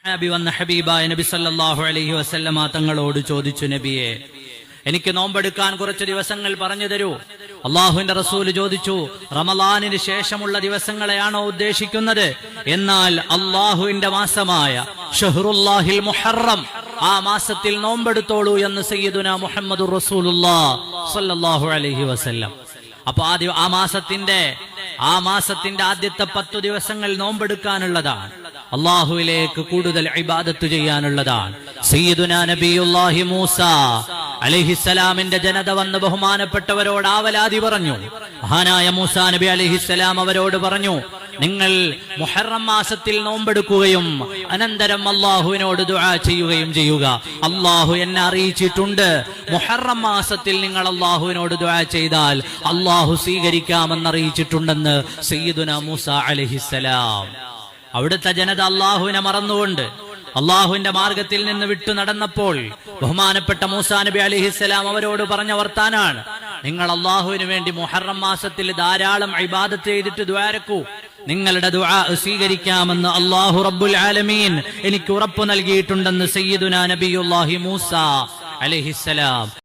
നബി വന്ന ഹബീബായ നബി സല്ലല്ലാഹു അലൈഹി വസല്ലമ തങ്ങളോട് ചോദിച്ചു, നബിയെ, എനിക്ക് നോമ്പെടുക്കാൻ കുറച്ച് ദിവസങ്ങൾ പറഞ്ഞു തരൂ. അള്ളാഹുവിന്റെ റസൂല് ചോദിച്ചു, റമളാനിന് ശേഷമുള്ള ദിവസങ്ങളെയാണോ ഉദ്ദേശിക്കുന്നത്? എന്നാൽ അള്ളാഹുവിന്റെ മാസമായ ഷഹ്റുല്ലാഹിൽ മുഹറം, ആ മാസത്തിൽ നോമ്പെടുത്തോളൂ എന്ന് സയ്യിദുനാ മുഹമ്മദുർ റസൂലുള്ളാഹി സ്വല്ലല്ലാഹു അലൈഹി വസല്ലം. അപ്പൊ ആ മാസത്തിന്റെ ആദ്യത്തെ 10 ദിവസങ്ങൾ നോമ്പെടുക്കാനുള്ളതാണ്. അള്ളാഹുവിലേക്ക് കൂടുതൽ ഇബാദത്ത് ചെയ്യാനുള്ളതാണ്. സയ്യിദുനാ നബിയുല്ലാഹി മൂസ അലൈഹിസ്സലാമിന്റെ ജനത വന്ന് ബഹുമാനപ്പെട്ടവരോട് ആവലാതി പറഞ്ഞു. മഹാനായ മൂസാ നബി അലൈഹിസ്സലാം അവരോട് പറഞ്ഞു, നിങ്ങൾ മുഹറം മാസത്തിൽ നോമ്പെടുക്കുകയും അനന്തരം അള്ളാഹുവിനോട് ദുആ ചെയ്യുകയും ചെയ്യുക. അള്ളാഹു എന്നെ അറിയിച്ചിട്ടുണ്ട്, മുഹറം മാസത്തിൽ നിങ്ങൾ അള്ളാഹുവിനോട് ദുആ ചെയ്താൽ അള്ളാഹു സ്വീകരിക്കാമെന്ന് അറിയിച്ചിട്ടുണ്ടെന്ന് സയ്യിദുനാ മൂസ അലൈഹിസ്സലാം. അവിടുത്തെ ജനത അള്ളാഹുവിനെ മറന്നുകൊണ്ട് അള്ളാഹുവിന്റെ മാർഗത്തിൽ നിന്ന് വിട്ടു നടന്നപ്പോൾ ബഹുമാനപ്പെട്ട മൂസാ നബി അലൈഹിസ്സലാം അവരോട് പറഞ്ഞ വർത്താനാണ്, നിങ്ങൾ അള്ളാഹുവിന് വേണ്ടി മുഹറം മാസത്തിൽ ധാരാളം ഇബാദത്ത് ചെയ്തിട്ട് ദുആരക്കൂ, നിങ്ങളുടെ ദുആ സ്വീകരിക്കാമെന്ന് അല്ലാഹു റബ്ബുൽ ആലമീൻ എനിക്ക് ഉറപ്പ് നൽകിയിട്ടുണ്ടെന്ന് സയ്യിദുനാ നബിയുല്ലാഹി മൂസ അലൈഹിസ്സലാം.